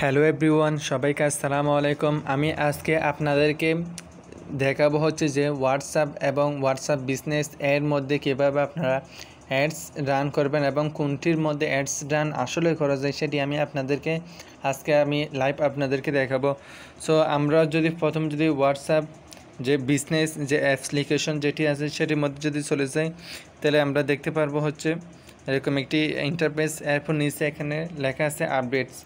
Hello everyone, সবাইকে আসসালামু আলাইকুম। আমি আজকে আপনাদেরকে দেখাবো হচ্ছে যে হোয়াটসঅ্যাপ এবং হোয়াটসঅ্যাপ বিজনেস এর মধ্যে কীভাবে আপনারা অ্যাডস রান করবেন এবং কোনটির মধ্যে অ্যাডস রান আসলে করা যায় সেটি আমি আপনাদেরকে আজকে লাইভ আপনাদেরকে দেখাবো। সো আমরা যদি প্রথম হোয়াটসঅ্যাপ যে বিজনেস যে অ্যাপ্লিকেশন যেটি আছে সেটির মধ্যে যদি চলে যাই, তাহলে আমরা দেখতে পারবো হচ্ছে এরকম একটি ইন্টারফেস। এরপর নিচে এখানে লেখা আছে আপডেটস।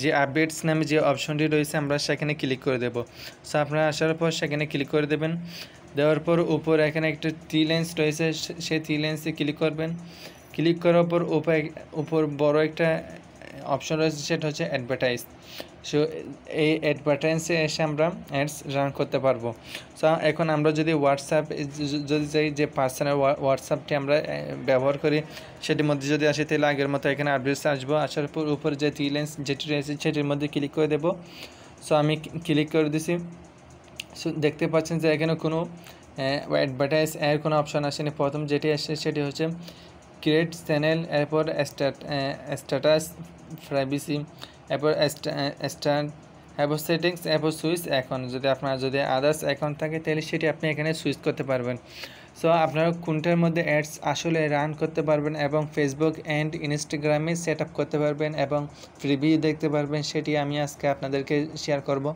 যে আপডেটস নামে যে অপশনটি রয়েছে আমরা সেখানে ক্লিক করে দেব। সো আপনারা আসার পর সেখানে ক্লিক করে দেবেন। দেওয়ার পর উপরে এখানে একটা থ্রি লাইন্স রয়েছে, সেই থ্রি লাইন্সে ক্লিক করবেন। ক্লিক করার পর উপর বড় একটা অপশন রয়েছে, সেটা হচ্ছে অ্যাডভার্টাইজ। সো এই অ্যাডভার্টাইজে এসে আমরা অ্যাডস রান করতে পারবো। সো এখন আমরা যদি হোয়াটসঅ্যাপ যদি চাই যে পার্সোনাল হোয়াটসঅ্যাপটি আমরা ব্যবহার করি সেটির মধ্যে যদি আসি, তাহলে আগের মতো এখানে আপডেটস আসবো। আসার পর উপরে যে থ্রি লাইন্স যেটি রয়েছে সেটির মধ্যে ক্লিক করে দেবো। সো আমি ক্লিক করে দিছি। সো দেখতে পাচ্ছেন যে এখানে কোনো অ্যাডভার্টাইজ এর কোনো অপশান আসেনি। প্রথম যেটি আসছে সেটি হচ্ছে ক্রিয়েট চ্যানেল, এরপর স্ট্যাটাস, প্রাইভেসি, এরপর স্টার্ট, এরপর সেটিংস, এরপর সুইচ অ্যাকাউন্ট। আপনার যদি আদার্স অ্যাকাউন্ট থাকে তাহলে সেটি আপনি এখানে সুইচ করতে পারবেন। সো আপনারা কোনটার মধ্যে অ্যাডস আসলে রান করতে পারবেন এবং ফেসবুক অ্যান্ড ইনস্টাগ্রামে সেট আপ করতে পারবেন এবং প্রিভিউ দেখতে পারবেন, সেটি আমি আজকে আপনাদেরকে শেয়ার করব।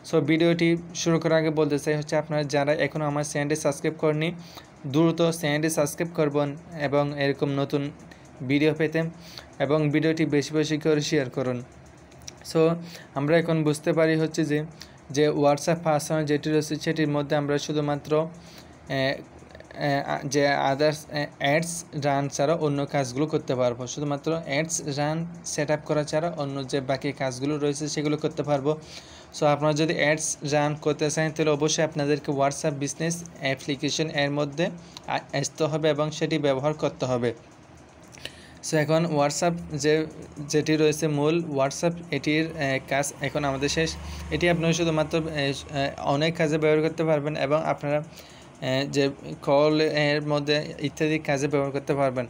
সো ভিডিওটি শুরু করার আগে বলতে চাই হচ্ছে আপনারা যারা এখনও আমার চ্যানেলটি সাবস্ক্রাইব করেননি, দ্রুত চ্যানেলটি সাবস্ক্রাইব করবেন এবং এরকম নতুন ভিডিও পেতে এবং ভিডিওটি বেশি বেশি করে শেয়ার করুন। সো আমরা এখন বুঝতে পারি হচ্ছে যে হোয়াটসঅ্যাপ পার্সোনাল যেটি রয়েছে সেটির মধ্যে আমরা শুধুমাত্র যে আদার্স অ্যাডস রান ছাড়া অন্য কাজগুলো করতে পারবো। শুধুমাত্র অ্যাডস রান সেট আপ করা ছাড়া অন্য যে বাকি কাজগুলো রয়েছে সেগুলো করতে পারবো। সো আপনারা যদি অ্যাডস রান করতে চান তাহলে অবশ্যই আপনাদেরকে হোয়াটসঅ্যাপ বিজনেস অ্যাপ্লিকেশন এর মধ্যে আসতে হবে এবং সেটি ব্যবহার করতে হবে। সো এখন হোয়াটসঅ্যাপ যেটি রয়েছে মূল হোয়াটসঅ্যাপ, এটির কাজ এখন আমাদের শেষ। এটি আপনারা শুধুমাত্র অনেক কাজে ব্যবহার করতে পারবেন এবং আপনারা যে কল এর মধ্যে ইত্যাদি কাজে ব্যবহার করতে পারবেন।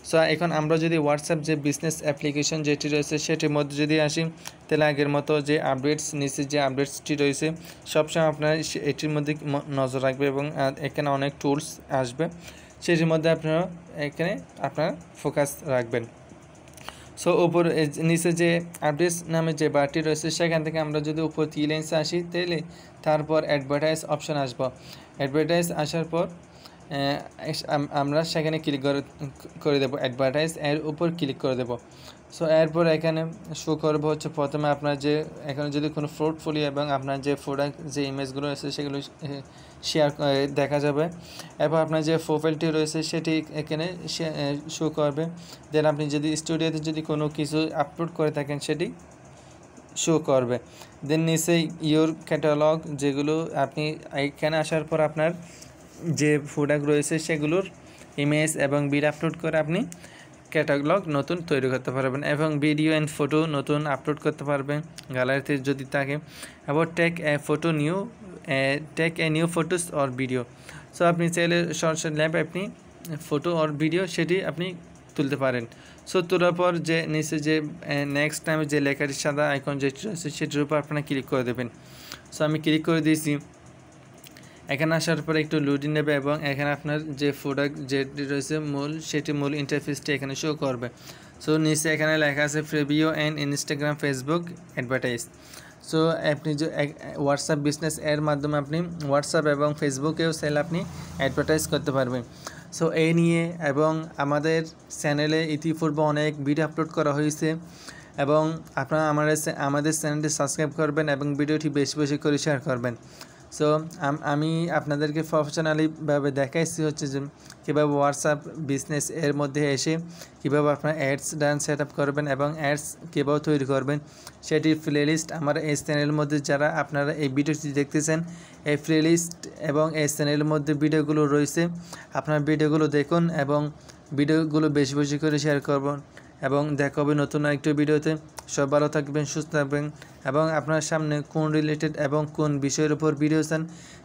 সো এখন আমরা যদি হোয়াটসঅ্যাপ যে বিজনেস অ্যাপ্লিকেশন যেটি রয়েছে সেটির মধ্যে যদি আসি, তাহলে আগের মতো যে আপডেটস নিচে যে আপডেটসটি রয়েছে সবসময় আপনারা এটির মধ্যে নজর রাখবে এবং এখানে অনেক টুলস আসবে, সেটির মধ্যে আপনারা ফোকাস রাখবেন। সো উপর নিচে যে আপডেটস নামে যে বারটি রয়েছে সেখান থেকে আমরা যদি উপর থ্রি লাইন্সে আসি, তাহলে তারপর অ্যাডভার্টাইজ অপশান আসবো। অ্যাডভার্টাইজ আসার পর আমরা সেখানে ক্লিক করে দেবো। অ্যাডভার্টাইজ এর উপর ক্লিক করে দেবো। সো এরপর এখানে শো করবো হচ্ছে প্রথমে আপনার যে এখানে যদি কোনো পোর্টফোলিও এবং আপনার যে প্রোডাক্ট যে ইমেজগুলো আছে সেগুলো শেয়ার দেখা যাবে। এরপর আপনার যে প্রোফাইলটি রয়েছে সেটি এখানে শো করবে। দেন আপনি যদি স্টুডিওতে যদি কোনো কিছু আপলোড করে থাকেন সেটি শো করবে। দেন নিচে ইওর ক্যাটালগ, যেগুলো আপনি এখানে আসার পর আপনার যে প্রোডাক্ট রয়েছে সেগুলোর ইমেজ এবং ভিডিও আপলোড করে আপনি ক্যাটালগ নতুন তৈরি করতে পারবেন এবং ভিডিও অ্যান্ড ফটো নতুন আপলোড করতে পারবেন গ্যালারিতে যদি থাকে। এবং take a new photos or video. So আপনি চাইলে সরাসরি ল্যাব আপনি ফটো অর ভিডিও সেটি আপনি তুলতে পারেন। সো তোলার পর যে নিচে যে নেক্সট টাইমে যে লেখাটি সাদা আইকন যেটি রয়েছে সেটির উপর আপনারা ক্লিক করে দেবেন। সো আমি ক্লিক করে দিয়েছি। এখানে আসার পরে একটু লোডিং নেবে এবং এখানে আপনার যে প্রোডাক্ট যেটি রয়েছে সেটি মূল ইন্টারফেসটি এখানে শো করবে। সো নিচে এখানে লেখা আছে preview and Instagram Facebook advertise. So আপনি যে হোয়াটসঅ্যাপ বিজনেস এর মাধ্যমে আপনি হোয়াটসঅ্যাপ এবং ফেসবুকেও সেল আপনি অ্যাডভার্টাইজ করতে পারবেন। সো এই নিয়ে এবং আমাদের চ্যানেলে ইতিপূর্বে অনেক ভিডিও আপলোড করা হয়েছে এবং আপনারা আমাদের চ্যানেলটি সাবস্ক্রাইব করবেন এবং ভিডিওটি বেশি বেশি করে শেয়ার করবেন। সো আমি আপনাদেরকে প্রফেশনালিভাবে দেখাইছি হচ্ছে যে কীভাবে হোয়াটসঅ্যাপ বিজনেস এর মধ্যে এসে কীভাবে আপনারা অ্যাডস ডান সেট আপ করবেন এবং অ্যাডস কীভাবে তৈরি করবেন সেটির প্লেলিস্ট আমার এই চ্যানেলের মধ্যে, যারা আপনারা এই ভিডিওটি দেখতেছেন এই প্লেলিস্ট এবং এই চ্যানেলের মধ্যে ভিডিওগুলো রয়েছে। আপনার ভিডিওগুলো দেখুন এবং ভিডিওগুলো বেশি বেশি করে শেয়ার করবেন এবং দেখা হবে নতুন আরেকটি ভিডিওতে। সব ভালো থাকবেন, সুস্থ থাকবেন এবং আপনার সামনে কোন রিলেটেড এবং কোন বিষয়ের উপর ভিডিও চান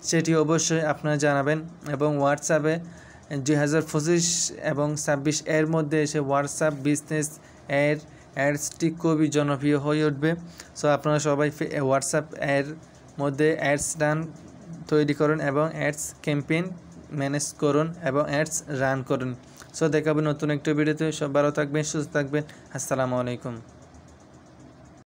সেটি অবশ্যই আপনারা জানাবেন। এবং হোয়াটসঅ্যাপে 2025 এবং 26 এর মধ্যে এসে হোয়াটসঅ্যাপ বিজনেস এর অ্যাডসটি খুবই জনপ্রিয় হয়ে উঠবে। সো আপনারা সবাই হোয়াটসঅ্যাপ এর মধ্যে অ্যাডস তৈরি করুন এবং অ্যাডস ক্যাম্পেইন ম্যানেজ করুন এবং অ্যাডস রান করুন। সো দেখাবেন নতুন একটা ভিডিওতে। সব ভালো থাকবেন, সুস্থ থাকবেন। আসসালামু আলাইকুম।